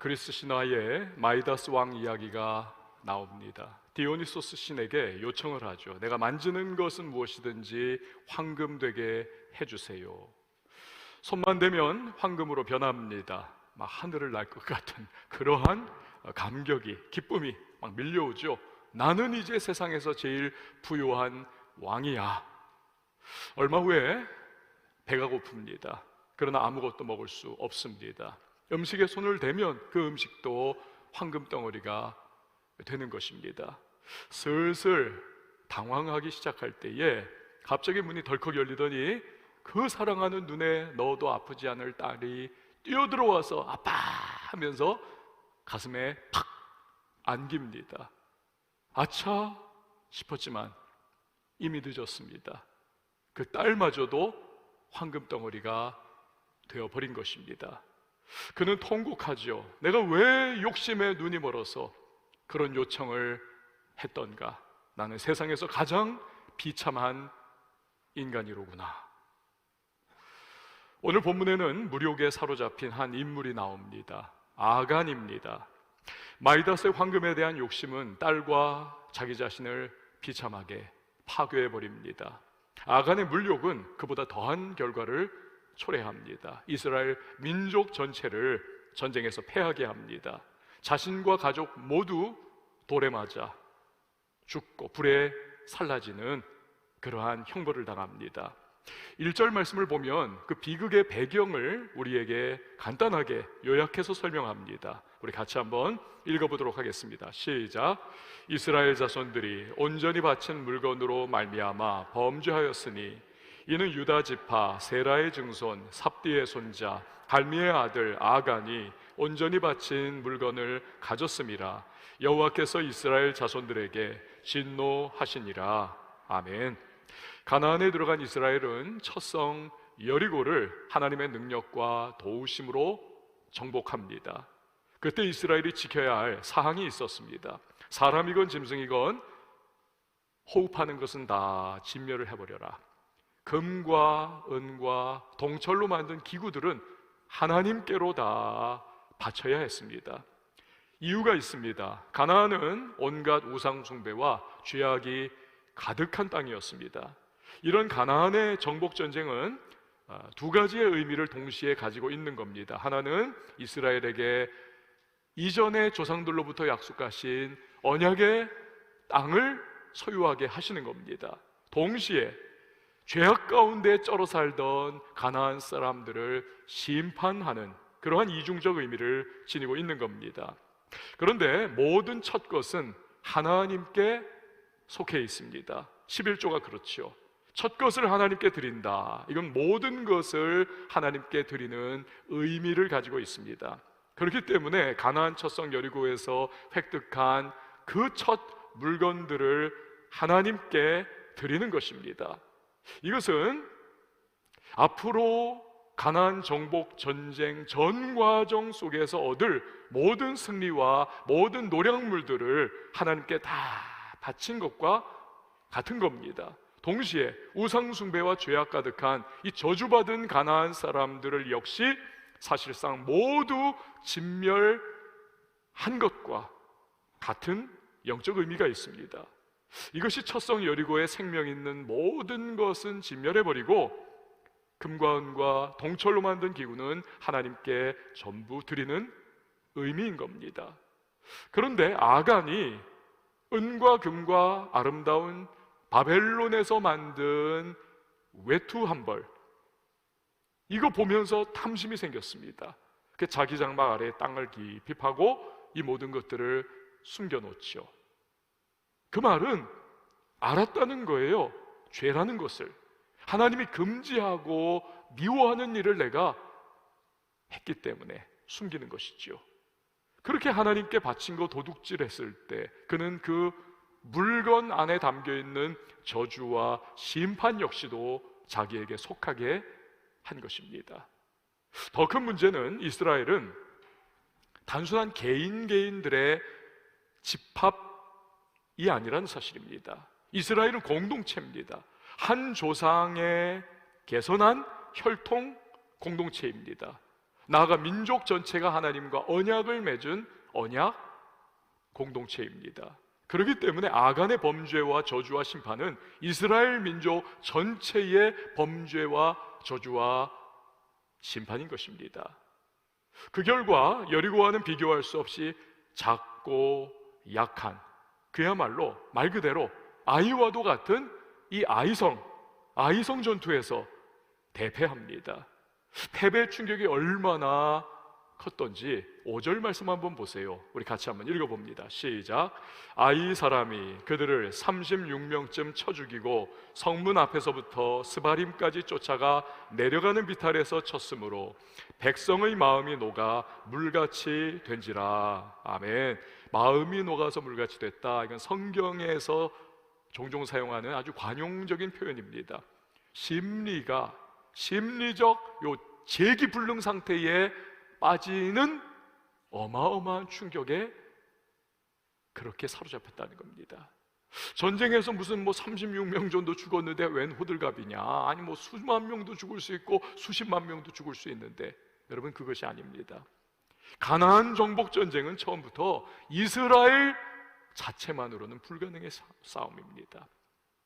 그리스 신화에 마이다스 왕 이야기가 나옵니다. 디오니소스 신에게 요청을 하죠. 내가 만지는 것은 무엇이든지 황금 되게 해주세요. 손만 대면 황금으로 변합니다. 막 하늘을 날 것 같은 그러한 감격이, 기쁨이 막 밀려오죠. 나는 이제 세상에서 제일 부유한 왕이야. 얼마 후에 배가 고픕니다. 그러나 아무것도 먹을 수 없습니다. 음식에 손을 대면 그 음식도 황금 덩어리가 되는 것입니다. 슬슬 당황하기 시작할 때에 갑자기 문이 덜컥 열리더니 그 사랑하는 눈에 넣어도 아프지 않을 딸이 뛰어들어와서 아빠 하면서 가슴에 팍 안깁니다. 아차 싶었지만 이미 늦었습니다. 그 딸마저도 황금 덩어리가 되어버린 것입니다. 그는 통곡하죠. 내가 왜 욕심에 눈이 멀어서 그런 요청을 했던가. 나는 세상에서 가장 비참한 인간이로구나. 오늘 본문에는 무력에 사로잡힌 한 인물이 나옵니다. 아간입니다. 마이다스의 황금에 대한 욕심은 딸과 자기 자신을 비참하게 파괴해버립니다. 아간의 물욕은 그보다 더한 결과를 초래합니다. 이스라엘 민족 전체를 전쟁에서 패하게 합니다. 자신과 가족 모두 돌에 맞아 죽고 불에 살라지는 그러한 형벌을 당합니다. 1절 말씀을 보면 그 비극의 배경을 우리에게 간단하게 요약해서 설명합니다. 우리 같이 한번 읽어보도록 하겠습니다. 시작. 이스라엘 자손들이 온전히 바친 물건으로 말미암아 범죄하였으니 이는 유다 지파 세라의 증손 삽디의 손자 갈미의 아들 아간이 온전히 바친 물건을 가졌음이라. 여호와께서 이스라엘 자손들에게 진노하시니라. 아멘. 가나안에 들어간 이스라엘은 첫 성 여리고를 하나님의 능력과 도우심으로 정복합니다. 그때 이스라엘이 지켜야 할 사항이 있었습니다. 사람이건 짐승이건 호흡하는 것은 다 진멸을 해버려라. 금과 은과 동철로 만든 기구들은 하나님께로 다 바쳐야 했습니다. 이유가 있습니다. 가나안은 온갖 우상 숭배와 죄악이 가득한 땅이었습니다. 이런 가나안의 정복 전쟁은 두 가지의 의미를 동시에 가지고 있는 겁니다. 하나는 이스라엘에게 이전의 조상들로부터 약속하신 언약의 땅을 소유하게 하시는 겁니다. 동시에 죄악 가운데 쩔어 살던 가나안 사람들을 심판하는 그러한 이중적 의미를 지니고 있는 겁니다. 그런데 모든 첫 것은 하나님께 속해 있습니다. 11조가 그렇죠. 첫 것을 하나님께 드린다. 이건 모든 것을 하나님께 드리는 의미를 가지고 있습니다. 그렇기 때문에 가나안 첫성 여리고에서 획득한 그 첫 물건들을 하나님께 드리는 것입니다. 이것은 앞으로 가나안 정복 전쟁 전 과정 속에서 얻을 모든 승리와 모든 노력물들을 하나님께 다 바친 것과 같은 겁니다. 동시에 우상 숭배와 죄악 가득한 이 저주받은 가나안 사람들을 역시 사실상 모두 진멸한 것과 같은 영적 의미가 있습니다. 이것이 첫성 여리고의 생명 있는 모든 것은 진멸해버리고 금과 은과 동철로 만든 기구는 하나님께 전부 드리는 의미인 겁니다. 그런데 아간이 은과 금과 아름다운 바벨론에서 만든 외투 한 벌, 이거 보면서 탐심이 생겼습니다. 그 자기 장막 아래에 땅을 깊이 파고 이 모든 것들을 숨겨놓죠. 그 말은 알았다는 거예요. 죄라는 것을, 하나님이 금지하고 미워하는 일을 내가 했기 때문에 숨기는 것이죠. 그렇게 하나님께 바친 거 도둑질했을 때 그는 그 물건 안에 담겨있는 저주와 심판 역시도 자기에게 속하게 한 것입니다. 더 큰 문제는 이스라엘은 단순한 개인들의 집합이 아니라는 사실입니다. 이스라엘은 공동체입니다. 한 조상의 개선한 혈통 공동체입니다. 나아가 민족 전체가 하나님과 언약을 맺은 언약 공동체입니다. 그렇기 때문에 아간의 범죄와 저주와 심판은 이스라엘 민족 전체의 범죄와 저주와 심판인 것입니다. 그 결과 여리고와는 비교할 수 없이 작고 약한, 그야말로 말 그대로 아이와도 같은 이 아이성 전투에서 대패합니다. 패배 충격이 얼마나 컸던지 5절 말씀 한번 보세요. 우리 같이 한번 읽어봅니다. 시작. 아이 사람이 그들을 36명쯤 쳐 죽이고 성문 앞에서부터 스바림까지 쫓아가 내려가는 비탈에서 쳤으므로 백성의 마음이 녹아 물같이 된지라. 아멘. 마음이 녹아서 물같이 됐다. 이건 성경에서 종종 사용하는 아주 관용적인 표현입니다. 심리적 요 재기불능 상태에 빠지는 어마어마한 충격에 그렇게 사로잡혔다는 겁니다. 전쟁에서 무슨 36명 정도 죽었는데 웬 호들갑이냐, 아니 수만 명도 죽을 수 있고 수십만 명도 죽을 수 있는데, 여러분 그것이 아닙니다. 가나안 정복 전쟁은 처음부터 이스라엘 자체만으로는 불가능의 싸움입니다.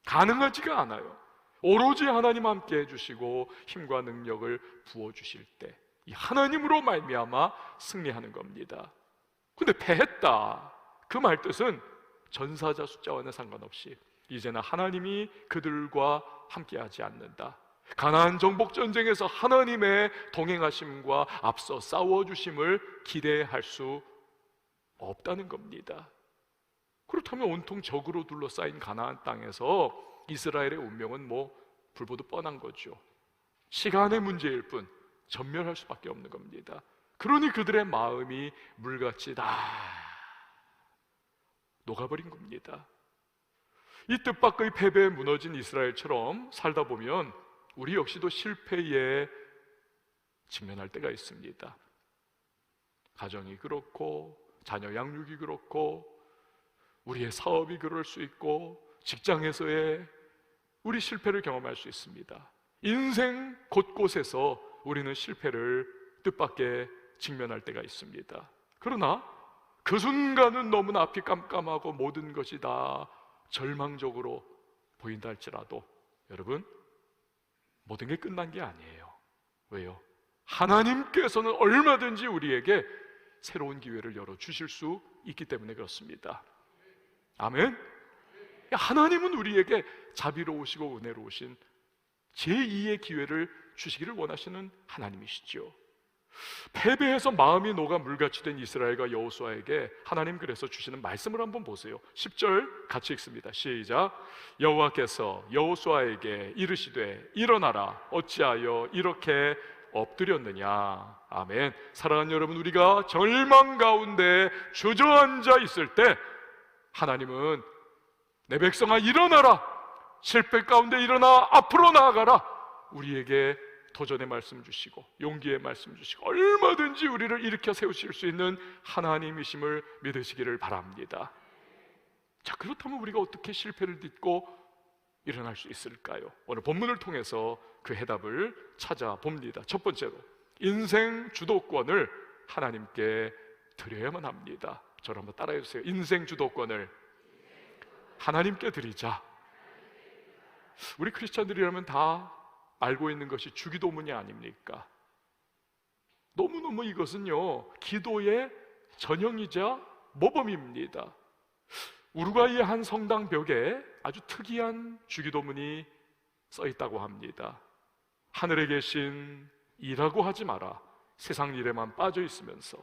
가능하지가 않아요. 오로지 하나님 함께 해주시고 힘과 능력을 부어주실 때 이 하나님으로 말미암아 승리하는 겁니다. 근데 패했다, 그 말 뜻은 전사자 숫자와는 상관없이 이제는 하나님이 그들과 함께하지 않는다. 가나안 정복 전쟁에서 하나님의 동행하심과 앞서 싸워주심을 기대할 수 없다는 겁니다. 그렇다면 온통 적으로 둘러싸인 가나안 땅에서 이스라엘의 운명은 불보듯 뻔한 거죠. 시간의 문제일 뿐 전멸할 수밖에 없는 겁니다. 그러니 그들의 마음이 물같이 다 녹아버린 겁니다. 이 뜻밖의 패배에 무너진 이스라엘처럼 살다 보면 우리 역시도 실패에 직면할 때가 있습니다. 가정이 그렇고 자녀 양육이 그렇고 우리의 사업이 그럴 수 있고 직장에서의 우리 실패를 경험할 수 있습니다. 인생 곳곳에서 우리는 실패를 뜻밖의 직면할 때가 있습니다. 그러나 그 순간은 너무나 앞이 깜깜하고 모든 것이 다 절망적으로 보인다 할지라도 여러분, 모든 게 끝난 게 아니에요. 왜요? 하나님께서는 얼마든지 우리에게 새로운 기회를 열어주실 수 있기 때문에 그렇습니다. 아멘. 하나님은 우리에게 자비로우시고 은혜로우신 제2의 기회를 주시기를 원하시는 하나님이시죠. 패배해서 마음이 녹아 물같이 된 이스라엘과 여호수아에게 하나님 그래서 주시는 말씀을 한번 보세요. 10절 같이 읽습니다. 시작. 여호와께서 여호수아에게 이르시되 일어나라, 어찌하여 이렇게 엎드렸느냐. 아멘. 사랑하는 여러분, 우리가 절망 가운데 주저앉아 있을 때 하나님은 내 백성아 일어나라, 실패 가운데 일어나 앞으로 나아가라, 우리에게 도전의 말씀 주시고 용기의 말씀 주시고 얼마든지 우리를 일으켜 세우실 수 있는 하나님이심을 믿으시기를 바랍니다. 자, 그렇다면 우리가 어떻게 실패를 딛고 일어날 수 있을까요? 오늘 본문을 통해서 그 해답을 찾아봅니다. 첫 번째로 인생 주도권을 하나님께 드려야만 합니다. 저를 한번 따라해 주세요. 인생 주도권을 하나님께 드리자. 우리 크리스찬들이라면 다 알고 있는 것이 주기도문이 아닙니까? 너무너무 이것은요 기도의 전형이자 모범입니다. 우루과이의 한 성당 벽에 아주 특이한 주기도문이 써 있다고 합니다. 하늘에 계신 이라고 하지 마라, 세상 일에만 빠져 있으면서.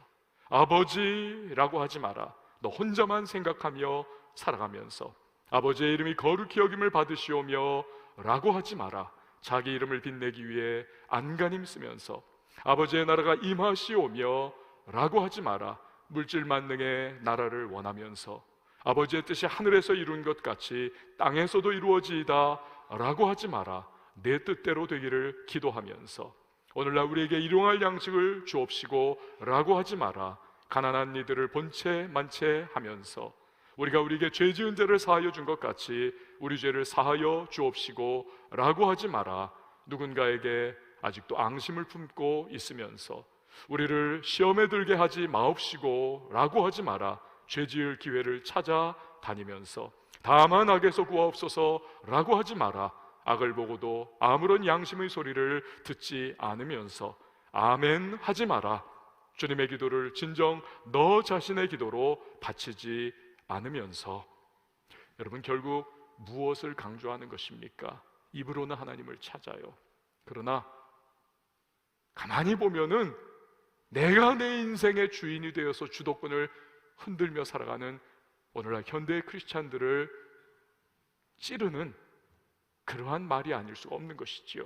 아버지라고 하지 마라, 너 혼자만 생각하며 살아가면서. 아버지의 이름이 거룩히 여김을 받으시오며 라고 하지 마라, 자기 이름을 빛내기 위해 안간힘 쓰면서. 아버지의 나라가 임하시오며 라고 하지 마라, 물질 만능의 나라를 원하면서. 아버지의 뜻이 하늘에서 이룬 것 같이 땅에서도 이루어지이다 라고 하지 마라, 내 뜻대로 되기를 기도하면서. 오늘날 우리에게 일용할 양식을 주옵시고 라고 하지 마라, 가난한 이들을 본체 만체 하면서. 우리가 우리에게 죄 지은 죄를 사하여 준 것 같이 우리 죄를 사하여 주옵시고 라고 하지 마라, 누군가에게 아직도 앙심을 품고 있으면서. 우리를 시험에 들게 하지 마옵시고 라고 하지 마라. 죄지을 기회를 찾아다니면서 다만 악에서 구하옵소서 라고 하지 마라. 악을 보고도 아무런 양심의 소리를 듣지 않으면서 아멘 하지 마라. 주님의 기도를 진정 너 자신의 기도로 바치지 않으면서. 여러분, 결국 무엇을 강조하는 것입니까? 입으로는 하나님을 찾아요. 그러나 가만히 보면은 내가 내 인생의 주인이 되어서 주도권을 흔들며 살아가는 오늘날 현대의 크리스찬들을 찌르는 그러한 말이 아닐 수가 없는 것이지요.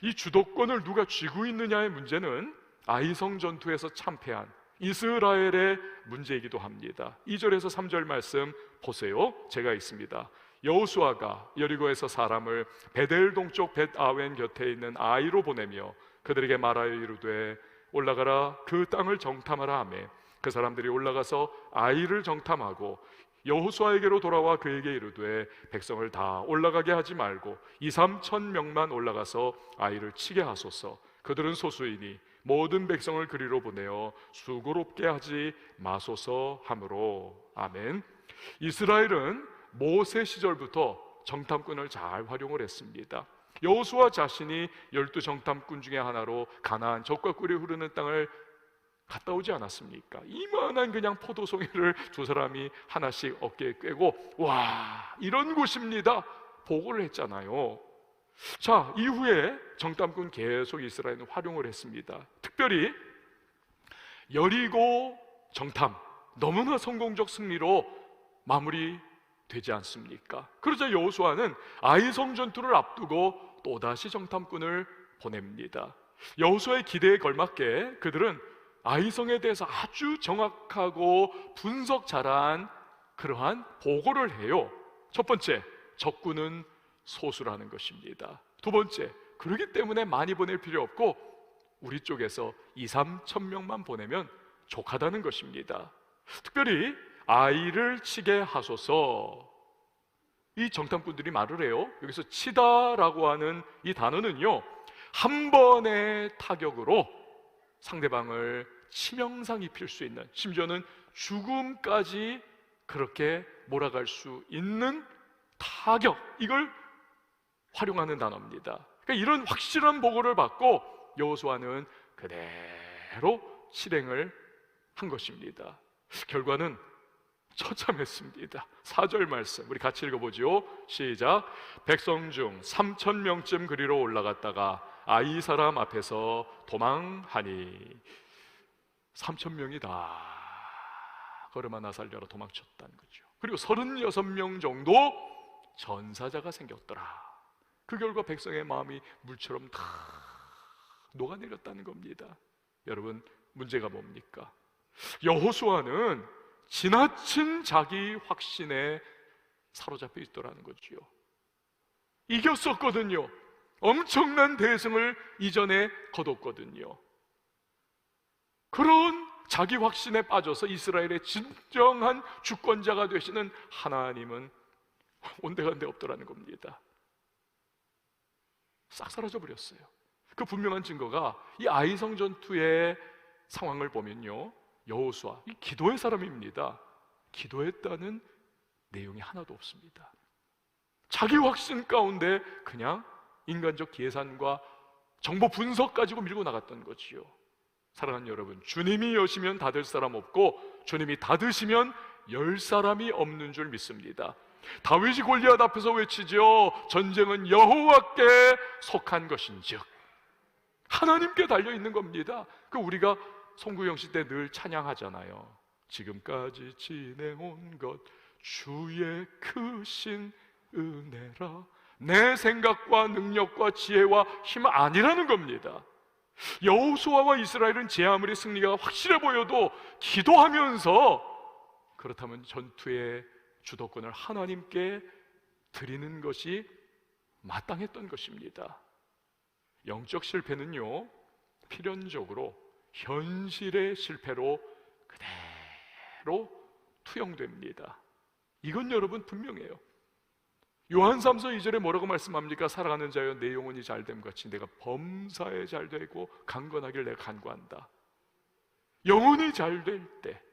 이 주도권을 누가 쥐고 있느냐의 문제는 아이성 전투에서 참패한 이스라엘의 문제이기도 합니다. 2절에서 3절 말씀 보세요. 제가 있습니다. 여호수아가 여리고에서 사람을 베델 동쪽 벳아웬 곁에 있는 아이로 보내며 그들에게 말하여 이르되 올라가라 그 땅을 정탐하라 하매 그 사람들이 올라가서 아이를 정탐하고 여호수아에게로 돌아와 그에게 이르되 백성을 다 올라가게 하지 말고 2-3천 명만 올라가서 아이를 치게 하소서. 그들은 소수이니 모든 백성을 그리로 보내어 수고롭게 하지 마소서 하므로. 아멘. 이스라엘은 모세 시절부터 정탐꾼을 잘 활용을 했습니다. 여호수아 자신이 12 정탐꾼 중에 하나로 가나안 젖과 꿀이 흐르는 땅을 갔다 오지 않았습니까? 이만한 그냥 포도송이를 두 사람이 하나씩 어깨에 꿰고 와, 이런 곳입니다 보고를 했잖아요. 자, 이후에 정탐꾼 계속 이스라엘은 활용을 했습니다. 특별히 여리고 정탐 너무나 성공적 승리로 마무리되지 않습니까? 그러자 여호수아는 아이성 전투를 앞두고 또다시 정탐꾼을 보냅니다. 여호수아의 기대에 걸맞게 그들은 아이성에 대해서 아주 정확하고 분석 잘한 그러한 보고를 해요. 첫 번째, 적군은 소수라는 것입니다. 두 번째, 그렇기 때문에 많이 보낼 필요 없고 우리 쪽에서 2-3천 명만 보내면 족하다는 것입니다. 특별히 아이를 치게 하소서. 이 정탐꾼들이 말을 해요. 여기서 치다라고 하는 이 단어는요, 한 번의 타격으로 상대방을 치명상 입힐 수 있는, 심지어는 죽음까지 그렇게 몰아갈 수 있는 타격, 이걸 활용하는 단어입니다. 그러니까 이런 확실한 보고를 받고 여호수아는 그대로 실행을 한 것입니다. 결과는 처참했습니다. 4절 말씀 우리 같이 읽어보죠. 시작. 백성 중 3천 명쯤 그리로 올라갔다가 아이 사람 앞에서 도망하니 3천 명이 다 걸음 하나 살려라 도망쳤다는 거죠. 그리고 36명 정도 전사자가 생겼더라. 그 결과 백성의 마음이 물처럼 다 녹아내렸다는 겁니다. 여러분, 문제가 뭡니까? 여호수아는 지나친 자기 확신에 사로잡혀 있더라는 거지요. 이겼었거든요. 엄청난 대승을 이전에 거뒀거든요. 그런 자기 확신에 빠져서 이스라엘의 진정한 주권자가 되시는 하나님은 온데간데 없더라는 겁니다. 싹 사라져 버렸어요. 그 분명한 증거가 이 아이성 전투의 상황을 보면요, 여호수아, 이 기도의 사람입니다. 기도했다는 내용이 하나도 없습니다. 자기 확신 가운데 그냥 인간적 계산과 정보 분석 가지고 밀고 나갔던 거지요. 사랑하는 여러분, 주님이 여시면 닫을 사람 없고 주님이 닫으시면 열 사람이 없는 줄 믿습니다. 다윗이 골리앗 앞에서 외치죠. 전쟁은 여호와께 속한 것인즉, 하나님께 달려있는 겁니다. 그 우리가 송구영시 때 늘 찬양하잖아요. 지금까지 지내온 것 주의 크신 은혜라. 내 생각과 능력과 지혜와 힘 아니라는 겁니다. 여호수아와 이스라엘은 제 아무리 승리가 확실해 보여도 기도하면서 그렇다면 전투의 주도권을 하나님께 드리는 것이 마땅했던 것입니다. 영적 실패는요, 필연적으로 현실의 실패로 그대로 투영됩니다. 이건 여러분 분명해요. 요한 3서 2절에 뭐라고 말씀합니까? 살아가는 자여 내 영혼이 잘됨 같이 내가 범사에 잘되고 강건하길 내가 간구한다. 영혼이 잘 될 때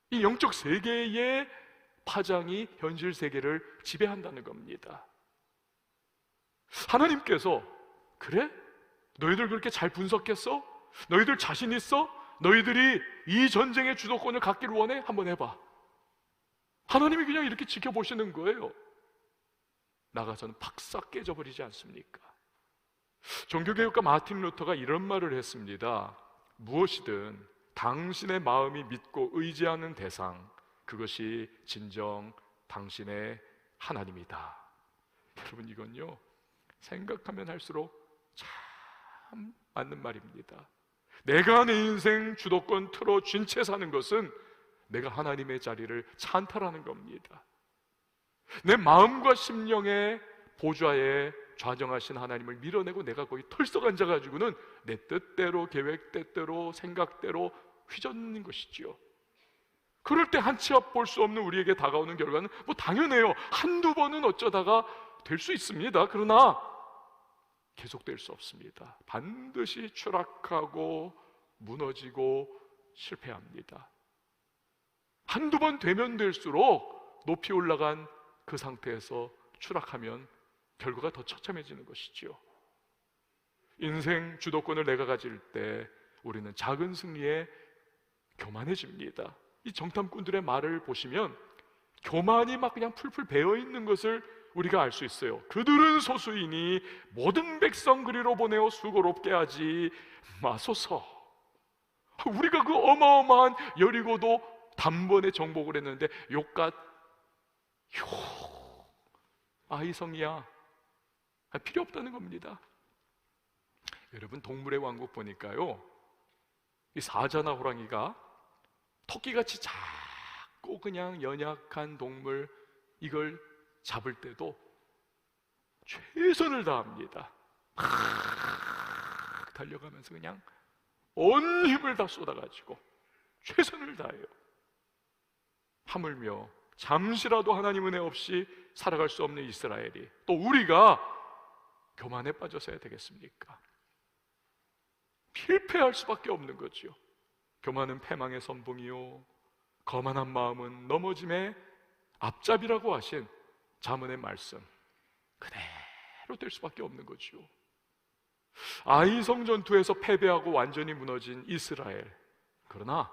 이 영적 세계의 파장이 현실 세계를 지배한다는 겁니다. 하나님께서 그래? 너희들 그렇게 잘 분석했어? 너희들 자신 있어? 너희들이 이 전쟁의 주도권을 갖기를 원해? 한번 해봐. 하나님이 그냥 이렇게 지켜보시는 거예요. 나가서는 팍싹 깨져버리지 않습니까? 종교개혁가 마틴 루터가 이런 말을 했습니다. 무엇이든 당신의 마음이 믿고 의지하는 대상, 그것이 진정 당신의 하나님이다. 여러분, 이건요 생각하면 할수록 참 맞는 말입니다. 내가 내 인생 주도권 틀어쥔 채 사는 것은 내가 하나님의 자리를 찬탈하는 겁니다. 내 마음과 심령의 보좌에 좌정하신 하나님을 밀어내고 내가 거기 털썩 앉아가지고는 내 뜻대로, 계획대로, 생각대로 휘젓는 것이지요. 그럴 때 한 치 앞 볼 수 없는 우리에게 다가오는 결과는 뭐 당연해요. 한두 번은 어쩌다가 될 수 있습니다. 그러나 계속될 수 없습니다. 반드시 추락하고 무너지고 실패합니다. 한두 번 되면 될수록 높이 올라간 그 상태에서 추락하면 결과가 더 처참해지는 것이지요. 인생 주도권을 내가 가질 때 우리는 작은 승리에 교만해집니다. 이 정탐꾼들의 말을 보시면 교만이 막 그냥 풀풀 배어있는 것을 우리가 알 수 있어요. 그들은 소수이니 모든 백성 그리로 보내어 수고롭게 하지 마소서. 우리가 그 어마어마한 여리고도 단번에 정복을 했는데 욕갓 아이성이야 필요 없다는 겁니다. 여러분, 동물의 왕국 보니까요 이 사자나 호랑이가 토끼같이 작고 그냥 연약한 동물 이걸 잡을 때도 최선을 다합니다. 막 달려가면서 그냥 온 힘을 다 쏟아가지고 최선을 다해요. 하물며 잠시라도 하나님 은혜 없이 살아갈 수 없는 이스라엘이 또 우리가 교만에 빠져서야 되겠습니까? 필패할 수밖에 없는 거죠. 교만은 패망의 선봉이요 거만한 마음은 넘어짐의 앞잡이라고 하신 잠언의 말씀 그대로 될 수밖에 없는 거죠. 아이성 전투에서 패배하고 완전히 무너진 이스라엘, 그러나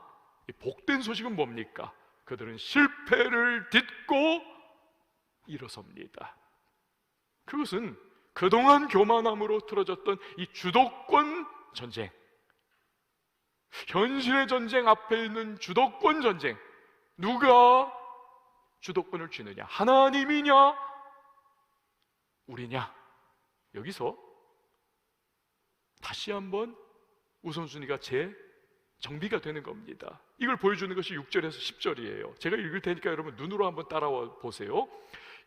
이 복된 소식은 뭡니까? 그들은 실패를 딛고 일어섭니다. 그것은 그동안 교만함으로 틀어졌던 이 주도권 전쟁, 현실의 전쟁 앞에 있는 주도권 전쟁, 누가 주도권을 쥐느냐? 하나님이냐? 우리냐? 여기서 다시 한번 우선순위가 재정비가 되는 겁니다. 이걸 보여주는 것이 6절에서 10절이에요. 제가 읽을 테니까 여러분 눈으로 한번 따라와 보세요.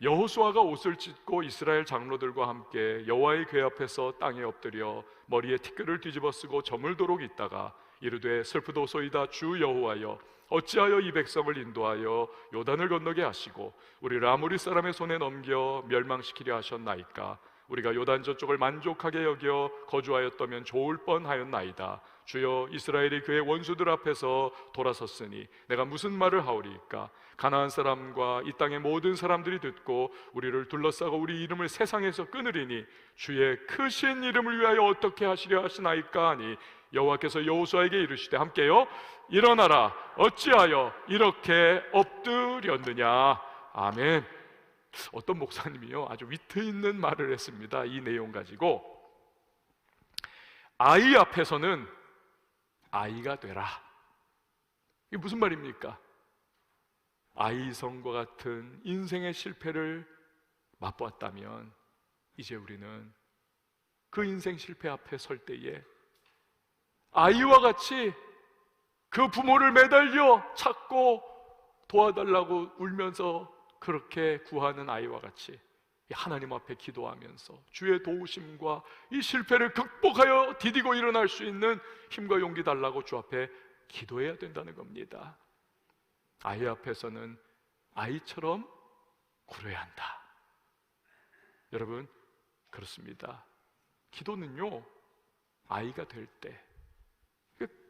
여호수아가 옷을 찢고 이스라엘 장로들과 함께 여호와의 궤 앞에서 땅에 엎드려 머리에 티끌을 뒤집어 쓰고 저물도록 있다가 이르되 슬프도소이다 주 여호와여 어찌하여 이 백성을 인도하여 요단을 건너게 하시고 우리를 아모리 사람의 손에 넘겨 멸망시키려 하셨나이까? 우리가 요단 저쪽을 만족하게 여겨 거주하였다면 좋을 뻔하였나이다. 주여, 이스라엘이 그의 원수들 앞에서 돌아섰으니 내가 무슨 말을 하오리까? 가나안 사람과 이 땅의 모든 사람들이 듣고 우리를 둘러싸고 우리 이름을 세상에서 끊으리니 주의 크신 이름을 위하여 어떻게 하시려 하시나이까 하니 여호와께서 여호수아에게 이르시되 함께요 일어나라 어찌하여 이렇게 엎드렸느냐. 아멘. 어떤 목사님이요 아주 위트 있는 말을 했습니다. 이 내용 가지고 아이 앞에서는 아이가 되라. 이게 무슨 말입니까? 아이성과 같은 인생의 실패를 맛보았다면 이제 우리는 그 인생 실패 앞에 설 때에 아이와 같이 그 부모를 매달려 찾고 도와달라고 울면서 그렇게 구하는 아이와 같이 하나님 앞에 기도하면서 주의 도우심과 이 실패를 극복하여 디디고 일어날 수 있는 힘과 용기 달라고 주 앞에 기도해야 된다는 겁니다. 아이 앞에서는 아이처럼 굴어야 한다. 여러분, 그렇습니다. 기도는요 아이가 될 때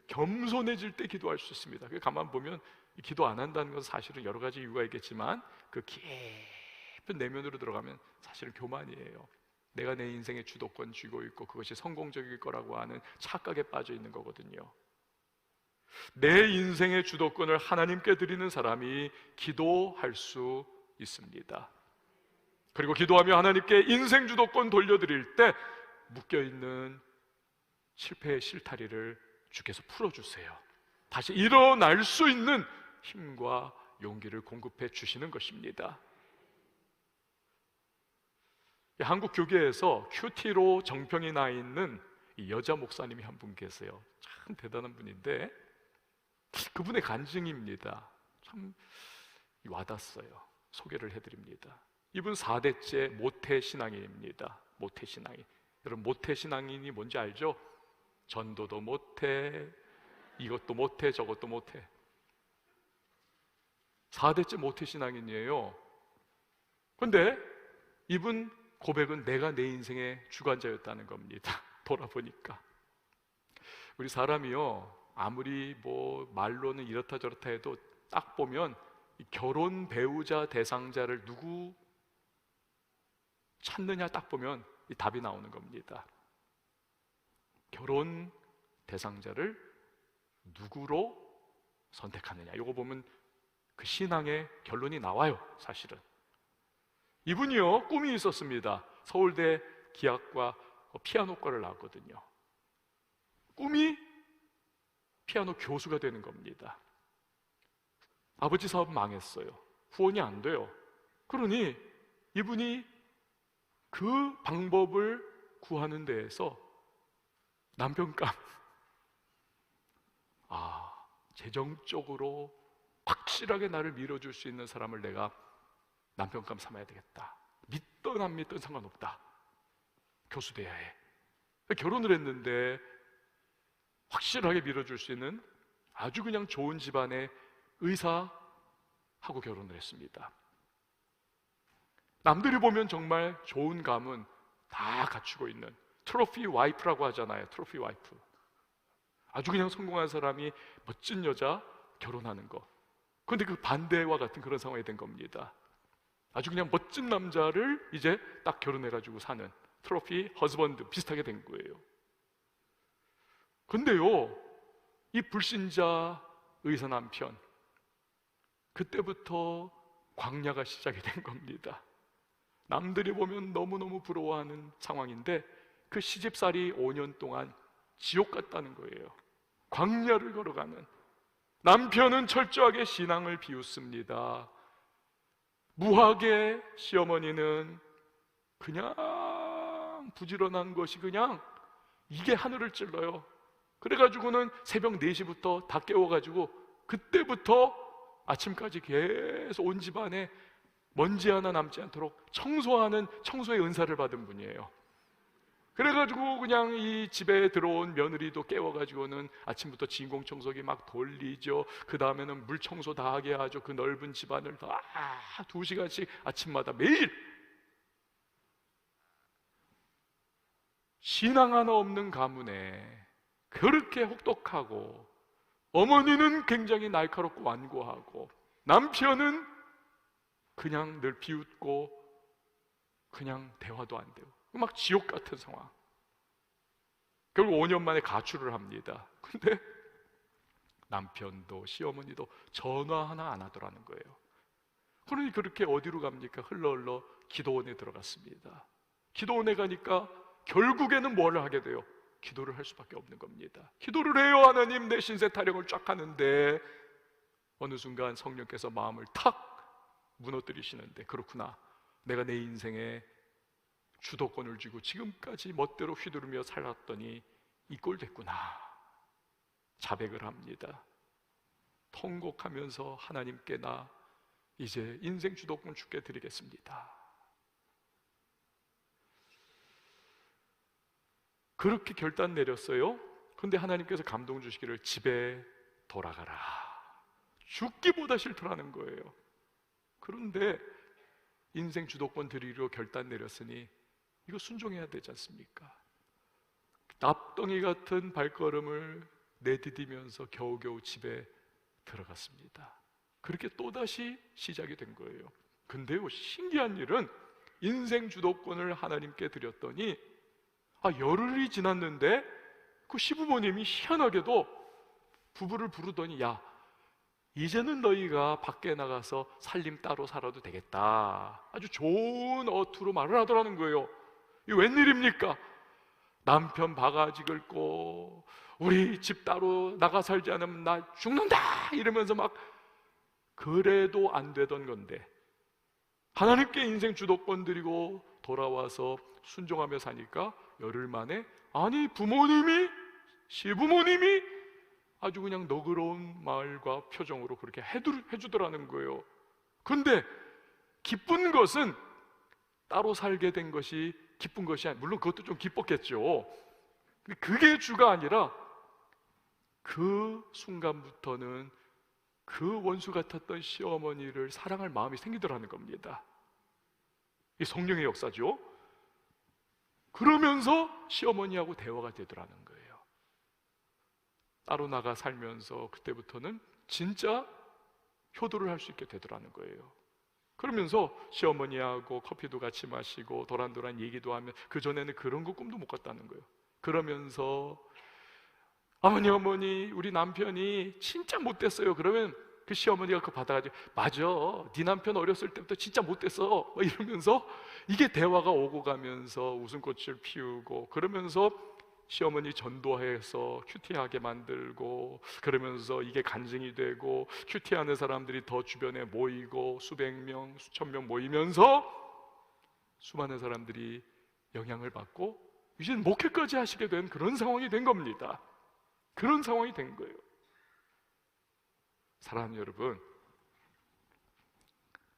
겸손해질 때 기도할 수 있습니다. 가만 보면 기도 안 한다는 건 사실은 여러 가지 이유가 있겠지만 그 깊은 내면으로 들어가면 사실은 교만이에요. 내가 내 인생의 주도권 쥐고 있고 그것이 성공적일 거라고 하는 착각에 빠져 있는 거거든요. 내 인생의 주도권을 하나님께 드리는 사람이 기도할 수 있습니다. 그리고 기도하며 하나님께 인생 주도권 돌려드릴 때 묶여있는 실패의 실타리를 주께서 풀어주세요. 다시 일어날 수 있는 힘과 용기를 공급해 주시는 것입니다. 한국 교계에서 큐티로 정평이 나 있는 여자 목사님이 한 분 계세요. 참 대단한 분인데 그분의 간증입니다. 참 와닿았어요. 소개를 해드립니다. 이분 4대째 모태신앙인입니다. 모태신앙인. 여러분 모태신앙인이 뭔지 알죠? 전도도 못해, 이것도 못해, 저것도 못해. 4대째 모태신앙인이에요. 그런데 이분 고백은 내가 내 인생의 주관자였다는 겁니다. 돌아보니까 우리 사람이요, 아무리 뭐 말로는 이렇다 저렇다 해도 딱 보면 결혼 배우자 대상자를 누구 찾느냐 딱 보면 이 답이 나오는 겁니다. 결혼 대상자를 누구로 선택하느냐, 이거 보면 그 신앙의 결론이 나와요. 사실은 이분이요 꿈이 있었습니다. 서울대 기악과 피아노과를 나왔거든요. 꿈이 피아노 교수가 되는 겁니다. 아버지 사업 망했어요. 후원이 안 돼요. 그러니 이분이 그 방법을 구하는 데에서 남편감, 재정적으로 확실하게 나를 밀어줄 수 있는 사람을 내가 남편감 삼아야 되겠다. 믿든 안 믿든 상관없다. 교수 돼야 해. 결혼을 했는데 확실하게 밀어줄 수 있는 아주 그냥 좋은 집안의 의사하고 결혼을 했습니다. 남들이 보면 정말 좋은 가문 다 갖추고 있는 트로피 와이프라고 하잖아요. 트로피 와이프. 아주 그냥 성공한 사람이 멋진 여자 결혼하는 거. 그런데 그 반대와 같은 그런 상황이 된 겁니다. 아주 그냥 멋진 남자를 이제 딱 결혼해가지고 사는 트로피 허즈번드 비슷하게 된 거예요. 근데요, 이 불신자 의사 남편, 그때부터 광야가 시작이 된 겁니다. 남들이 보면 너무너무 부러워하는 상황인데 그 시집살이 5년 동안 지옥 같다는 거예요. 광야를 걸어가는. 남편은 철저하게 신앙을 비웃습니다. 무학의 시어머니는 그냥 부지런한 것이 그냥 이게 하늘을 찔러요. 그래가지고는 새벽 4시부터 다 깨워가지고 그때부터 아침까지 계속 온 집안에 먼지 하나 남지 않도록 청소하는 청소의 은사를 받은 분이에요. 그래가지고 그냥 이 집에 들어온 며느리도 깨워가지고는 아침부터 진공 청소기 막 돌리죠. 그 다음에는 물 청소 다 하게 하죠. 그 넓은 집안을 다 2시간씩 아침마다 매일. 신앙 하나 없는 가문에 그렇게 혹독하고, 어머니는 굉장히 날카롭고 완고하고, 남편은 그냥 늘 비웃고 그냥 대화도 안 되고 막 지옥 같은 상황. 결국 5년 만에 가출을 합니다. 근데 남편도 시어머니도 전화 하나 안 하더라는 거예요. 그러니 그렇게 어디로 갑니까? 흘러 기도원에 들어갔습니다. 기도원에 가니까 결국에는 뭘 하게 돼요? 기도를 할 수밖에 없는 겁니다. 기도를 해요. 하나님, 내 신세 타령을 쫙 하는데 어느 순간 성령께서 마음을 탁 무너뜨리시는데, 그렇구나, 내가 내 인생에 주도권을 쥐고 지금까지 멋대로 휘두르며 살았더니 이 꼴 됐구나. 자백을 합니다. 통곡하면서 하나님께 나 이제 인생 주도권 주께 드리겠습니다. 그렇게 결단 내렸어요. 그런데 하나님께서 감동 주시기를 집에 돌아가라. 죽기보다 싫더라는 거예요. 그런데 인생 주도권 드리려 결단 내렸으니 이거 순종해야 되지 않습니까? 납덩이 같은 발걸음을 내디디면서 겨우겨우 집에 들어갔습니다. 그렇게 또다시 시작이 된 거예요. 근데요, 신기한 일은 인생 주도권을 하나님께 드렸더니 열흘이 지났는데 그 시부모님이 희한하게도 부부를 부르더니, 야, 이제는 너희가 밖에 나가서 살림 따로 살아도 되겠다, 아주 좋은 어투로 말을 하더라는 거예요. 이게 웬일입니까? 남편 바가지 긁고 우리 집 따로 나가 살지 않으면 나 죽는다 이러면서 막, 그래도 안 되던 건데 하나님께 인생 주도권 드리고 돌아와서 순종하며 사니까 열흘 만에, 아니 부모님이, 시부모님이 아주 그냥 너그러운 말과 표정으로 그렇게 해주더라는 거예요. 근데 기쁜 것은 따로 살게 된 것이 기쁜 것이 아니라, 물론 그것도 좀 기뻤겠죠. 그게 주가 아니라 그 순간부터는 그 원수 같았던 시어머니를 사랑할 마음이 생기더라는 겁니다. 이 성령의 역사죠. 그러면서 시어머니하고 대화가 되더라는 거예요. 따로 나가 살면서 그때부터는 진짜 효도를 할 수 있게 되더라는 거예요. 그러면서 시어머니하고 커피도 같이 마시고 도란도란 얘기도 하면, 그전에는 그런 거 꿈도 못 꿨다는 거예요. 그러면서 아버님, 어머니, 우리 남편이 진짜 못됐어요. 그러면 그 시어머니가 그거 받아가지고, 맞아, 네 남편 어렸을 때부터 진짜 못됐어, 이러면서 이게 대화가 오고 가면서 웃음꽃을 피우고, 그러면서 시어머니 전도해서 큐티하게 만들고, 그러면서 이게 간증이 되고 큐티하는 사람들이 더 주변에 모이고 수백 명, 수천 명 모이면서 수많은 사람들이 영향을 받고 이제는 목회까지 하시게 된 그런 상황이 된 겁니다. 그런 상황이 된 거예요. 사랑하는 여러분,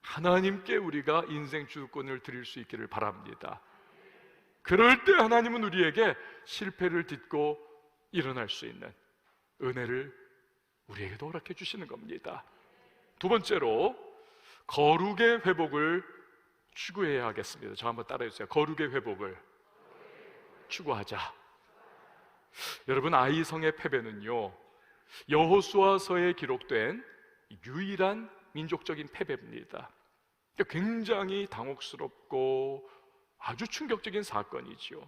하나님께 우리가 인생 주도권을 드릴 수 있기를 바랍니다. 그럴 때 하나님은 우리에게 실패를 딛고 일어날 수 있는 은혜를 우리에게도 허락해 주시는 겁니다. 두 번째로, 거룩의 회복을 추구해야 하겠습니다. 저 한번 따라해 주세요. 거룩의 회복을 추구하자. 여러분, 아이성의 패배는요, 여호수아서에 기록된 유일한 민족적인 패배입니다. 굉장히 당혹스럽고 아주 충격적인 사건이지요.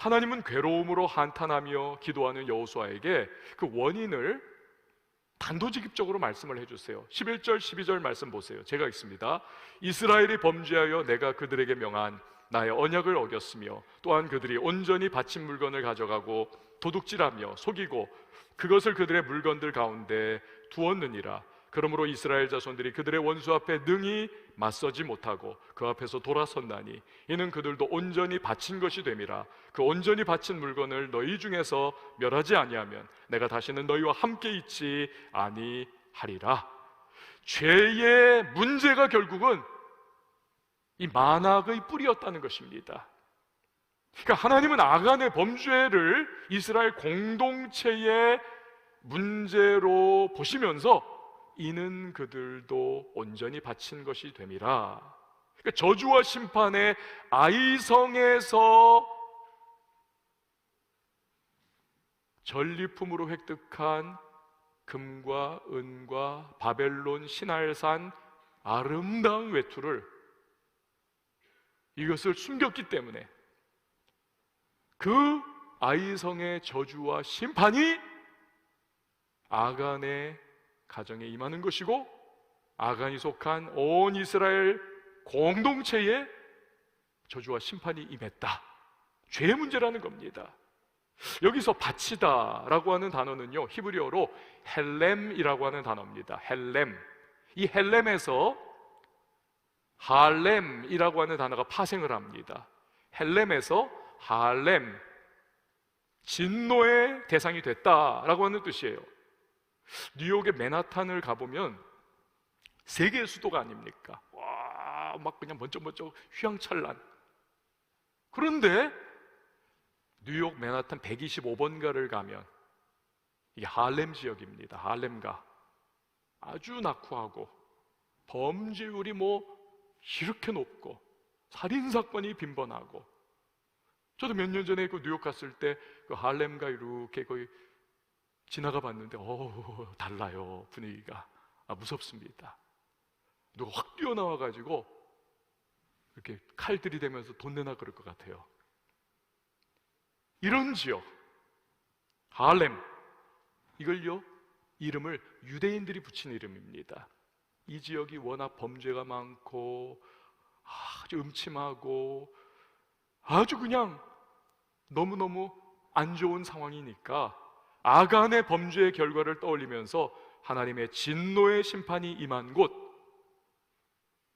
하나님은 괴로움으로 한탄하며 기도하는 여호수아에게 그 원인을 단도직입적으로 말씀을 해주세요. 11절 12절 말씀 보세요. 제가 읽습니다. 이스라엘이 범죄하여 내가 그들에게 명한 나의 언약을 어겼으며, 또한 그들이 온전히 바친 물건을 가져가고 도둑질하며 속이고 그것을 그들의 물건들 가운데 두었느니라. 그러므로 이스라엘 자손들이 그들의 원수 앞에 능히 맞서지 못하고 그 앞에서 돌아섰나니, 이는 그들도 온전히 바친 것이 됨이라. 그 온전히 바친 물건을 너희 중에서 멸하지 아니하면 내가 다시는 너희와 함께 있지 아니하리라. 죄의 문제가 결국은 이 만악의 뿌리였다는 것입니다. 그러니까 하나님은 아간의 범죄를 이스라엘 공동체의 문제로 보시면서 이는 그들도 온전히 바친 것이 됨이라. 그러니까 저주와 심판의 아이성에서 전리품으로 획득한 금과 은과 바벨론 신할산 아름다운 외투를, 이것을 숨겼기 때문에 그 아이성의 저주와 심판이 아간의 가정에 임하는 것이고, 아간이 속한 온 이스라엘 공동체에 저주와 심판이 임했다. 죄의 문제라는 겁니다. 여기서 바치다라고 하는 단어는요, 히브리어로 헬렘이라고 하는 단어입니다. 헬렘. 이 헬렘에서 할렘이라고 하는 단어가 파생을 합니다. 헬렘에서 할렘, 진노의 대상이 됐다라고 하는 뜻이에요. 뉴욕의 맨하탄을 가보면 세계의 수도가 아닙니까? 와, 막 그냥 번쩍번쩍 휘황찬란. 그런데 뉴욕 맨하탄 125번가를 가면 이게 할렘 지역입니다. 할렘가. 아주 낙후하고 범죄율이 이렇게 높고 살인사건이 빈번하고, 저도 몇 년 전에 그 뉴욕 갔을 때 그 할렘가 이렇게 거의 지나가 봤는데 달라요. 분위기가 무섭습니다. 누가 확 뛰어나와 가지고 이렇게 칼 들이대면서 돈 내나 그럴 것 같아요. 이런 지역 하렘, 이걸요 이름을 유대인들이 붙인 이름입니다. 이 지역이 워낙 범죄가 많고 아주 음침하고 아주 그냥 너무너무 안 좋은 상황이니까 아간의 범죄의 결과를 떠올리면서 하나님의 진노의 심판이 임한 곳,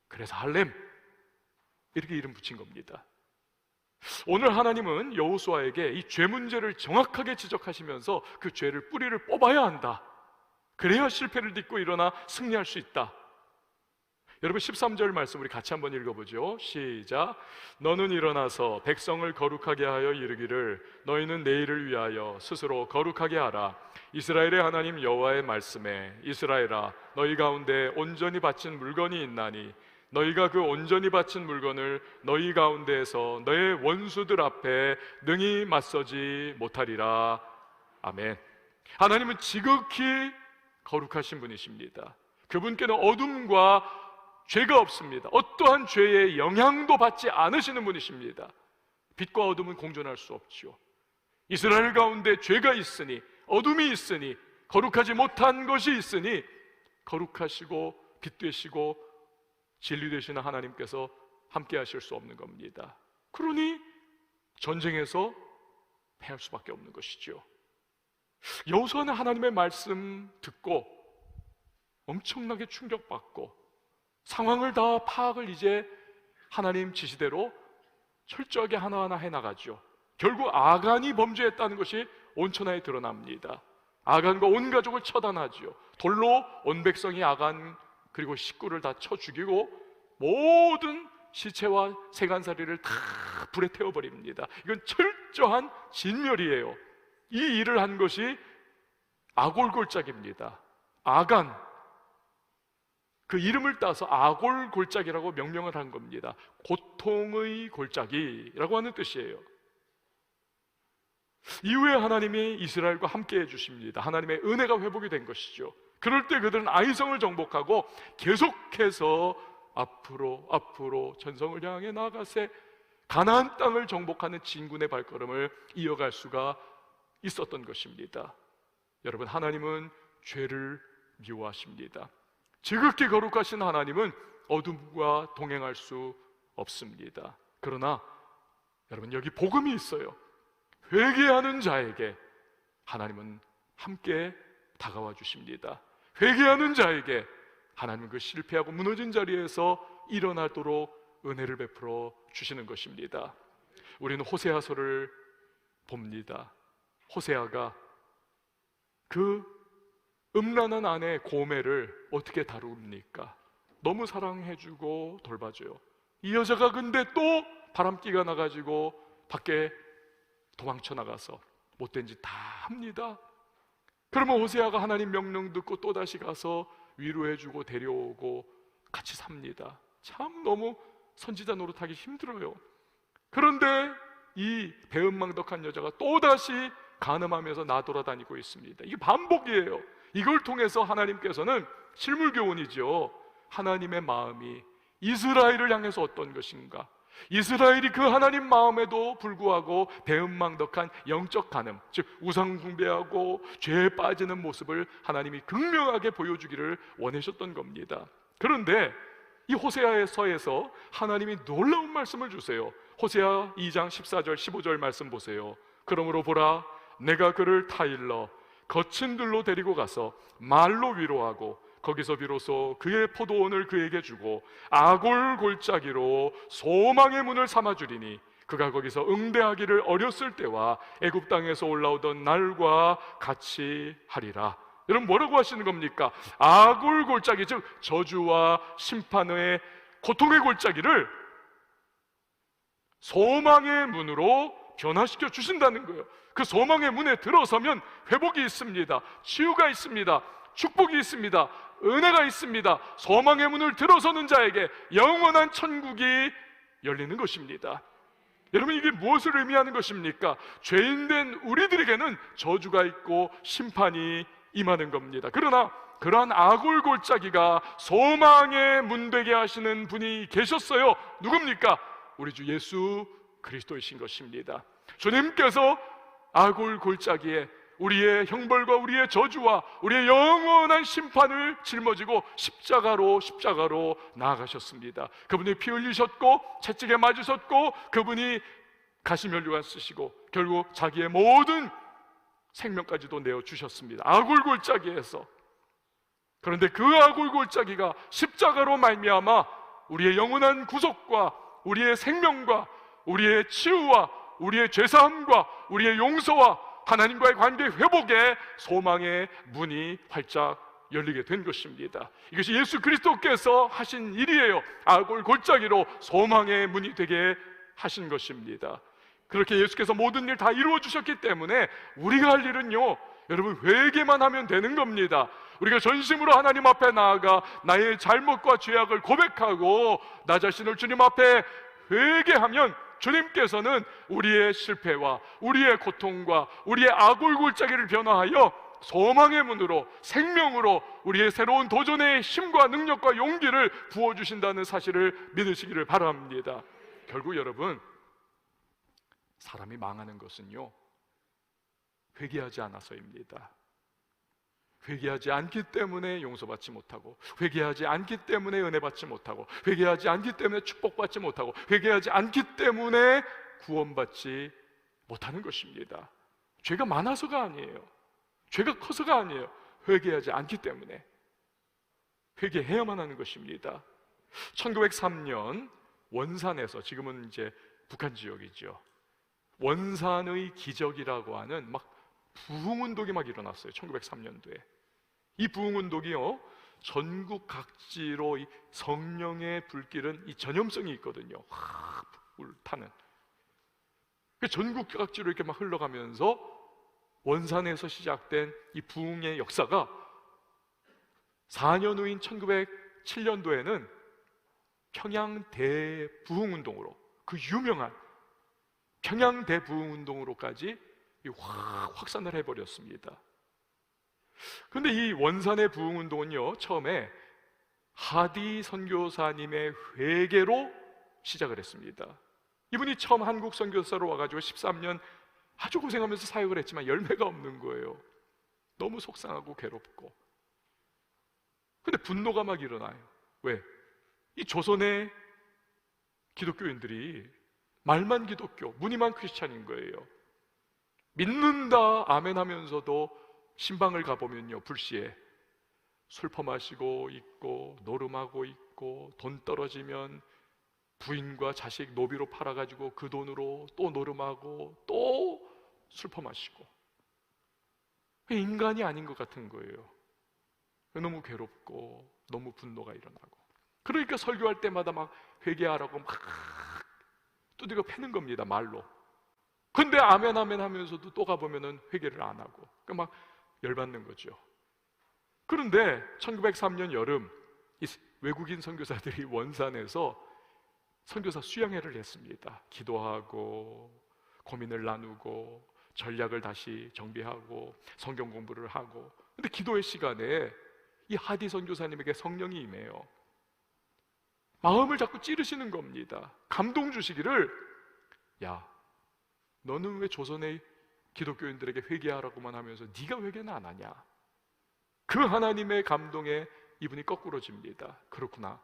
그래서 할렘 이렇게 이름 붙인 겁니다. 오늘 하나님은 여호수아에게 이 죄 문제를 정확하게 지적하시면서 그 죄를 뿌리를 뽑아야 한다, 그래야 실패를 딛고 일어나 승리할 수 있다. 여러분 13절 말씀 우리 같이 한번 읽어보죠. 시작. 너는 일어나서 백성을 거룩하게 하여 이르기를 너희는 내일을 위하여 스스로 거룩하게 하라. 이스라엘의 하나님 여호와의 말씀에 이스라엘아 너희 가운데 온전히 바친 물건이 있나니 너희가 그 온전히 바친 물건을 너희 가운데에서 너의 원수들 앞에 능히 맞서지 못하리라. 아멘. 하나님은 지극히 거룩하신 분이십니다. 그분께는 어둠과 죄가 없습니다. 어떠한 죄의 영향도 받지 않으시는 분이십니다. 빛과 어둠은 공존할 수 없죠. 이스라엘 가운데 죄가 있으니, 어둠이 있으니, 거룩하지 못한 것이 있으니 거룩하시고 빛 되시고 진리 되시는 하나님께서 함께 하실 수 없는 겁니다. 그러니 전쟁에서 패할 수밖에 없는 것이죠. 여호수아는 하나님의 말씀 듣고 엄청나게 충격받고 상황을 다 파악을 이제 하나님 지시대로 철저하게 하나하나 해나가죠. 결국 아간이 범죄했다는 것이 온천하에 드러납니다. 아간과 온 가족을 처단하죠. 돌로 온 백성이 아간 그리고 식구를 다 쳐 죽이고 모든 시체와 세간살이를 다 불에 태워버립니다. 이건 철저한 진멸이에요. 이 일을 한 것이 아골골짜기입니다. 아간, 그 이름을 따서 아골골짜기라고 명명을 한 겁니다. 고통의 골짜기라고 하는 뜻이에요. 이후에 하나님이 이스라엘과 함께 해주십니다. 하나님의 은혜가 회복이 된 것이죠. 그럴 때 그들은 아이성을 정복하고 계속해서 앞으로 전성을 향해 나아가세 가나안 땅을 정복하는 진군의 발걸음을 이어갈 수가 있었던 것입니다. 여러분, 하나님은 죄를 미워하십니다. 지극히 거룩하신 하나님은 어둠과 동행할 수 없습니다. 그러나 여러분, 여기 복음이 있어요. 회개하는 자에게 하나님은 함께 다가와 주십니다. 회개하는 자에게 하나님은 그 실패하고 무너진 자리에서 일어나도록 은혜를 베풀어 주시는 것입니다. 우리는 호세아서를 봅니다. 호세아가 그 음란한 아내 고멜을 어떻게 다룹니까? 너무 사랑해주고 돌봐줘요. 이 여자가 근데 또 바람기가 나가지고 밖에 도망쳐 나가서 못된 짓 다 합니다. 그러면 호세아가 하나님 명령 듣고 또다시 가서 위로해주고 데려오고 같이 삽니다. 참 너무 선지자 노릇하기 힘들어요. 그런데 이 배은망덕한 여자가 또다시 간음하면서 나돌아다니고 있습니다. 이게 반복이에요. 이걸 통해서 하나님께서는 실물교훈이죠. 하나님의 마음이 이스라엘을 향해서 어떤 것인가, 이스라엘이 그 하나님 마음에도 불구하고 배은망덕한 영적 간음, 즉 우상 숭배하고 죄에 빠지는 모습을 하나님이 극명하게 보여주기를 원하셨던 겁니다. 그런데 이 호세아서에서 하나님이 놀라운 말씀을 주세요. 호세아 2장 14절 15절 말씀 보세요. 그러므로 보라, 내가 그를 타일러 거친 들로 데리고 가서 말로 위로하고 거기서 비로소 그의 포도원을 그에게 주고 아골 골짜기로 소망의 문을 삼아주리니 그가 거기서 응대하기를 어렸을 때와 애굽 땅에서 올라오던 날과 같이 하리라. 여러분, 뭐라고 하시는 겁니까? 아골 골짜기, 즉 저주와 심판의 고통의 골짜기를 소망의 문으로 변화시켜 주신다는 거예요. 그 소망의 문에 들어서면 회복이 있습니다. 치유가 있습니다. 축복이 있습니다. 은혜가 있습니다. 소망의 문을 들어서는 자에게 영원한 천국이 열리는 것입니다. 여러분, 이게 무엇을 의미하는 것입니까? 죄인된 우리들에게는 저주가 있고 심판이 임하는 겁니다. 그러나 그러한 아골골짜기가 소망의 문되게 하시는 분이 계셨어요. 누굽니까? 우리 주 예수 그리스도이신 것입니다. 주님께서 아골골짜기에 우리의 형벌과 우리의 저주와 우리의 영원한 심판을 짊어지고 십자가로 나아가셨습니다. 그분이 피 흘리셨고 채찍에 맞으셨고 그분이 가시면류관 쓰시고 결국 자기의 모든 생명까지도 내어주셨습니다. 아골골짜기에서. 그런데 그 아골골짜기가 십자가로 말미암아 우리의 영원한 구속과 우리의 생명과 우리의 치유와 우리의 죄사함과 우리의 용서와 하나님과의 관계 회복에 소망의 문이 활짝 열리게 된 것입니다. 이것이 예수 그리스도께서 하신 일이에요. 아골골짜기로 소망의 문이 되게 하신 것입니다. 그렇게 예수께서 모든 일 다 이루어 주셨기 때문에 우리가 할 일은요, 여러분, 회개만 하면 되는 겁니다. 우리가 전심으로 하나님 앞에 나아가 나의 잘못과 죄악을 고백하고 나 자신을 주님 앞에 회개하면 주님께서는 우리의 실패와 우리의 고통과 우리의 아골골짜기를 변화하여 소망의 문으로, 생명으로 우리의 새로운 도전의 힘과 능력과 용기를 부어주신다는 사실을 믿으시기를 바랍니다. 결국 여러분, 사람이 망하는 것은요, 회개하지 않아서입니다. 회개하지 않기 때문에 용서받지 못하고, 회개하지 않기 때문에 은혜 받지 못하고, 회개하지 않기 때문에 축복받지 못하고, 회개하지 않기 때문에 구원받지 못하는 것입니다. 죄가 많아서가 아니에요. 죄가 커서가 아니에요. 회개하지 않기 때문에. 회개해야만 하는 것입니다. 1903년 원산에서, 지금은 이제 북한 지역이죠, 원산의 기적이라고 하는 부흥운동이 일어났어요. 1903년도에. 이 부흥운동이요, 전국 각지로 이 성령의 불길은 이 전염성이 있거든요. 확 불타는. 전국 각지로 이렇게 흘러가면서 원산에서 시작된 이 부흥의 역사가 4년 후인 1907년도에는 평양 대부흥운동으로, 그 유명한 평양 대부흥운동으로까지 확산을 해버렸습니다. 그런데 이 원산의 부흥운동은요, 처음에 하디 선교사님의 회개로 시작을 했습니다. 이분이 처음 한국 선교사로 와가지고 13년 아주 고생하면서 사역을 했지만 열매가 없는 거예요. 너무 속상하고 괴롭고. 근데 분노가 일어나요. 왜? 이 조선의 기독교인들이 말만 기독교, 무늬만 크리스찬인 거예요. 믿는다 아멘 하면서도 신방을 가보면요, 불시에 술 퍼마시고 있고 노름하고 있고, 돈 떨어지면 부인과 자식 노비로 팔아가지고 그 돈으로 또 노름하고 또 술 퍼마시고, 인간이 아닌 것 같은 거예요. 너무 괴롭고 너무 분노가 일어나고, 그러니까 설교할 때마다 회개하라고 두드려 패는 겁니다, 말로. 근데 아멘 아멘 하면서도 또 가보면은 회개를 안 하고, 열받는 거죠. 그런데 1903년 여름, 이 외국인 선교사들이 원산에서 선교사 수양회를 했습니다. 기도하고 고민을 나누고 전략을 다시 정비하고 성경 공부를 하고. 근데 기도의 시간에 이 하디 선교사님에게 성령이 임해요. 마음을 자꾸 찌르시는 겁니다. 감동 주시기를, 야, 너는 왜 조선의 기독교인들에게 회개하라고만 하면서 네가 회개는 안 하냐? 그 하나님의 감동에 이분이 거꾸로집니다. 그렇구나,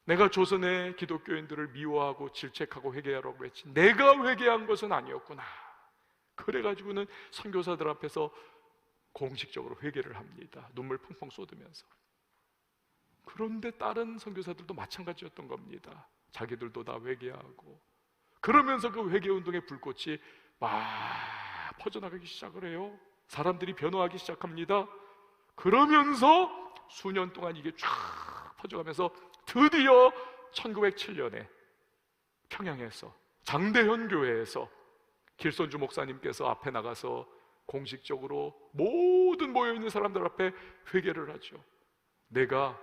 내가 조선의 기독교인들을 미워하고 질책하고 회개하라고 했지 내가 회개한 것은 아니었구나. 그래가지고는 선교사들 앞에서 공식적으로 회개를 합니다. 눈물 펑펑 쏟으면서. 그런데 다른 선교사들도 마찬가지였던 겁니다. 자기들도 다 회개하고. 그러면서 그 회개운동의 불꽃이 막 퍼져나가기 시작을 해요. 사람들이 변화하기 시작합니다. 그러면서 수년 동안 이게 쫙 퍼져가면서 드디어 1907년에 평양에서 장대현 교회에서 길손주 목사님께서 앞에 나가서 공식적으로 모든 모여있는 사람들 앞에 회개를 하죠. 내가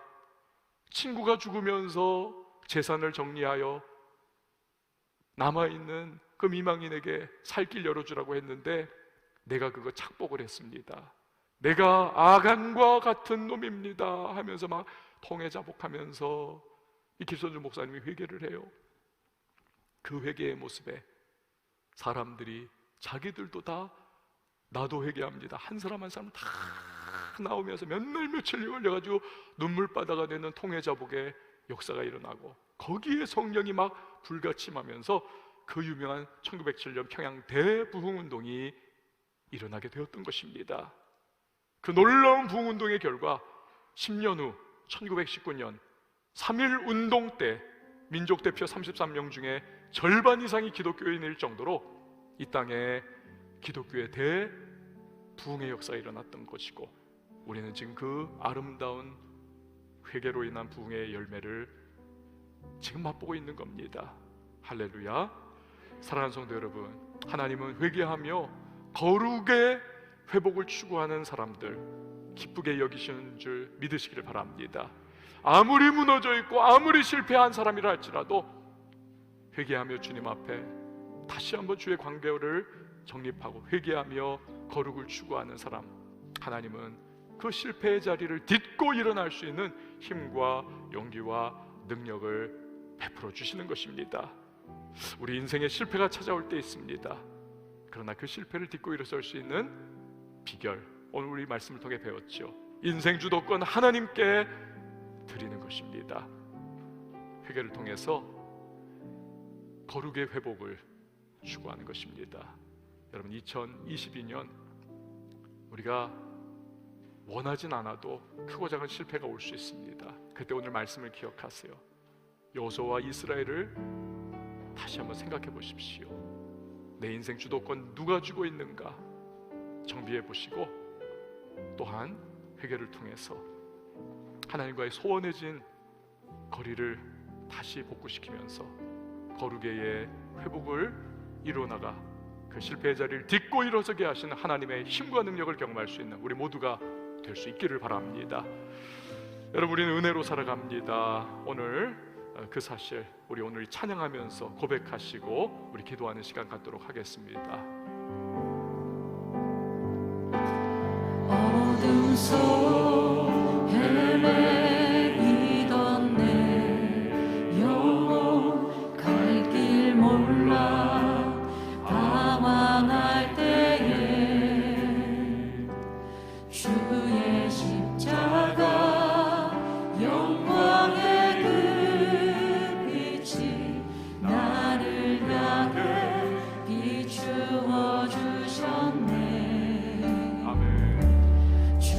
친구가 죽으면서 재산을 정리하여 남아있는 그 미망인에게 살 길 열어주라고 했는데 내가 그거 착복을 했습니다. 내가 아간과 같은 놈입니다 하면서 막 통회자복하면서 이 김선주 목사님이 회개를 해요. 그 회개의 모습에 사람들이 자기들도 다 나도 회개합니다, 한 사람 한 사람 다 나오면서 몇 날 며칠 걸려가지고 눈물바다가 되는 통회자복의 역사가 일어나고, 거기에 성령이 막 불같이하면서 그 유명한 1907년 평양 대부흥운동이 일어나게 되었던 것입니다. 그 놀라운 부흥운동의 결과 10년 후 1919년 3.1 운동 때 민족대표 33명 중에 절반 이상이 기독교인일 정도로 이 땅에 기독교의 대부흥의 역사가 일어났던 것이고, 우리는 지금 그 아름다운 회개로 인한 부흥의 열매를 지금 맛보고 있는 겁니다. 할렐루야. 사랑하는 성도 여러분, 하나님은 회개하며 거룩의 회복을 추구하는 사람들 기쁘게 여기시는 줄 믿으시기를 바랍니다. 아무리 무너져 있고 아무리 실패한 사람이라 할지라도 회개하며 주님 앞에 다시 한번 주의 관계를 정립하고 회개하며 거룩을 추구하는 사람, 하나님은 그 실패의 자리를 딛고 일어날 수 있는 힘과 용기와 능력을 베풀어 주시는 것입니다. 우리 인생에 실패가 찾아올 때 있습니다. 그러나 그 실패를 딛고 일어설 수 있는 비결, 오늘 우리 말씀을 통해 배웠죠. 인생 주도권 하나님께 드리는 것입니다. 회개를 통해서 거룩의 회복을 추구하는 것입니다. 여러분, 2022년 우리가 원하진 않아도 크고 작은 실패가 올 수 있습니다. 그때 오늘 말씀을 기억하세요. 여호수아와 이스라엘을 다시 한번 생각해 보십시오. 내 인생 주도권 누가 쥐고 있는가 정비해 보시고, 또한 회개를 통해서 하나님과의 소원해진 거리를 다시 복구시키면서 거룩의 회복을 이루어나가 그 실패의 자리를 딛고 일어서게 하시는 하나님의 힘과 능력을 경험할 수 있는 우리 모두가 될 수 있기를 바랍니다. 여러분, 우리는 은혜로 살아갑니다. 오늘 그 사실 우리 오늘 찬양하면서 고백하시고 우리 기도하는 시간 갖도록 하겠습니다. 어둠 속 헤매이던 내 영혼 갈 길 몰라 방황할 때에 주의 십자가 영광의 그 빛이 나를 향해 비추어 주셨네. 주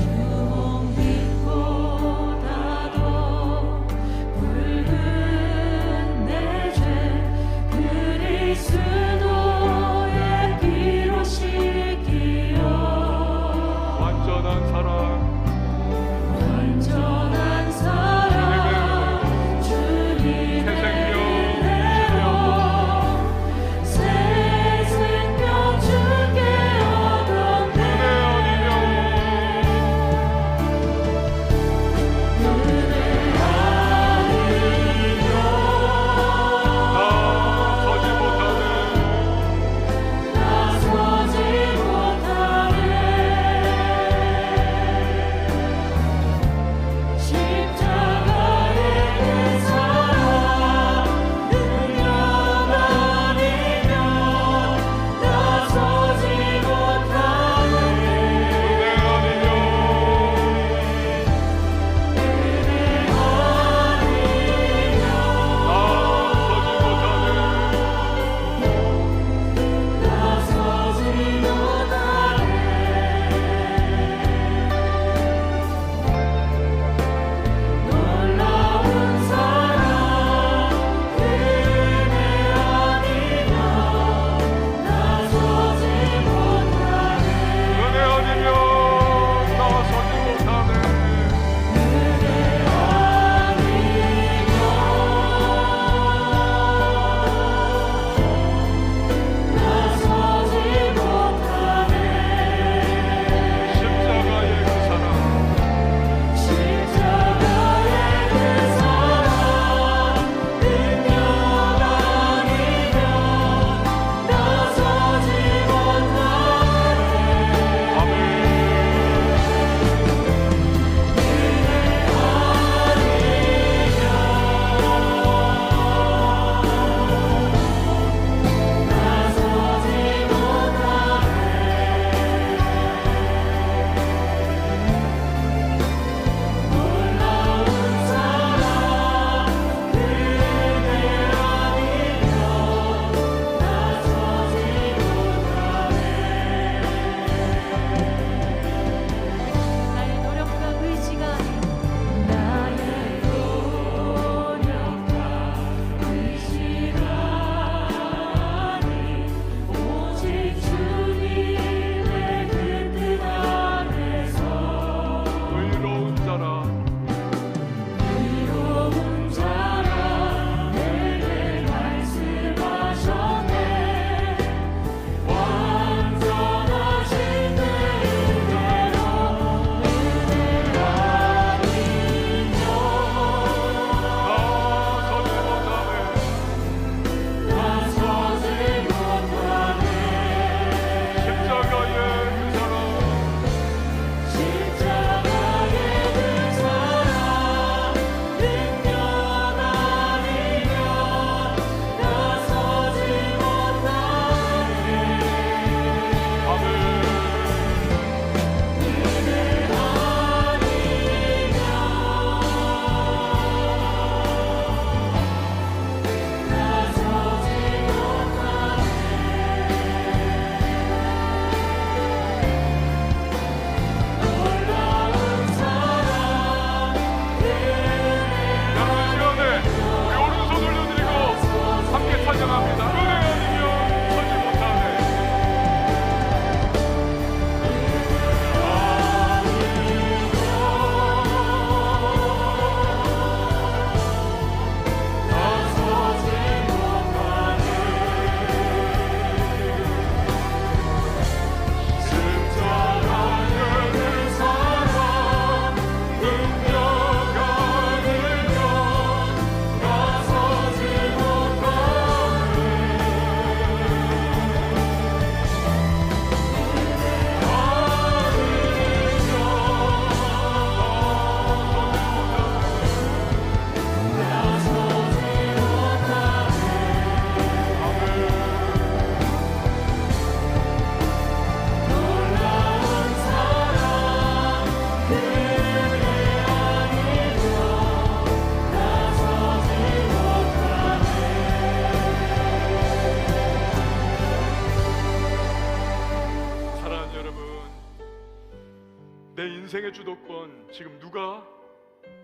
인생의 주도권 지금 누가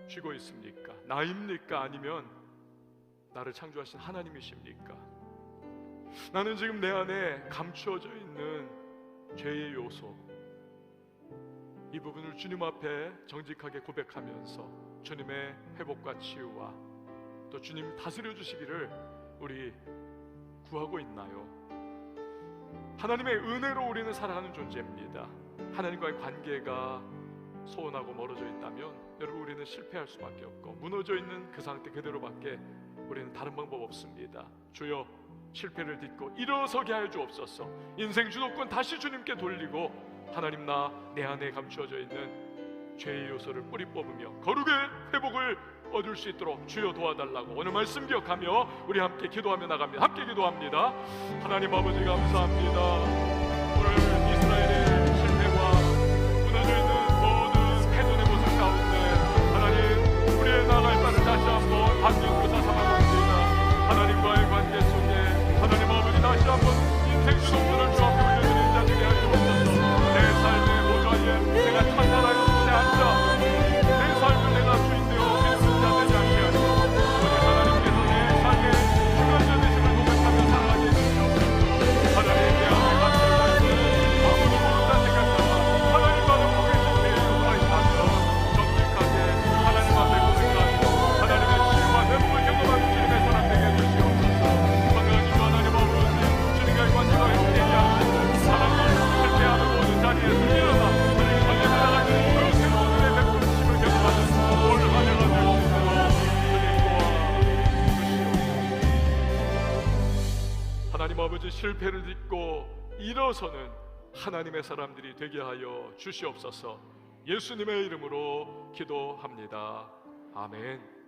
쥐고 있습니까? 나입니까? 아니면 나를 창조하신 하나님이십니까? 나는 지금 내 안에 감추어져 있는 죄의 요소, 이 부분을 주님 앞에 정직하게 고백하면서 주님의 회복과 치유와 또 주님 다스려 주시기를 우리 구하고 있나요? 하나님의 은혜로 우리는 살아가는 존재입니다. 하나님과의 관계가 소원하고 멀어져 있다면 여러분 우리는 실패할 수밖에 없고 무너져 있는 그 상태 그대로밖에 우리는 다른 방법 없습니다. 주여 실패를 딛고 일어서게 하여 주옵소서. 인생 주도권 다시 주님께 돌리고 하나님 나 내 안에 감추어져 있는 죄의 요소를 뿌리 뽑으며 거룩의 회복을 얻을 수 있도록 주여 도와달라고 오늘 말씀 기억하며 우리 함께 기도하며 나갑니다. 함께 기도합니다. 하나님 아버지 감사합니다. 오늘 이스라엘의 실패와 무너져 있는 모든 패전의 모습 가운데 하나님 우리의 나갈 바를 다시 한번 바뀐 교사 삼아봅니다. 하나님과의 관계 속에 하나님 아버지 다시 한번 인생 주동들을 주 앞에 올려드리는 자 되게 하여 주옵소서. 내 삶의 보좌에 내가 찬란하게 앉아 내 삶을 내가 주인 되어 믿는 자 되지 않게 하시고 오늘 하나님께서 내 삶의 주관자 되심을 고백하며 살아가게 해주시옵소서. 하나님 내 안에 갇혀있는 아무도 모른다 생각하나 하나님만을 보고 계신 죄의 요구가 있다면 정직하게 하나님 앞에 고백하고 하나님의 치유와 회복을 경험하는 주님의 사람 되게 해주시옵소서. 건강하신 하나님 아버지 주님과의 관계가 회복되게 하시고 하나님 실패하는 모든 자리에서 일어나 우리 건강을 나가는 그 새로운 은혜 베푸심을 경험하는 올 한 해가 될 수 있도록 주님 도와주시옵소서. 하나님 아버지 실패를 딛고 일어서는 하나님의 사람들이 되게 하여 주시옵소서. 예수님의 이름으로 기도합니다. 아멘.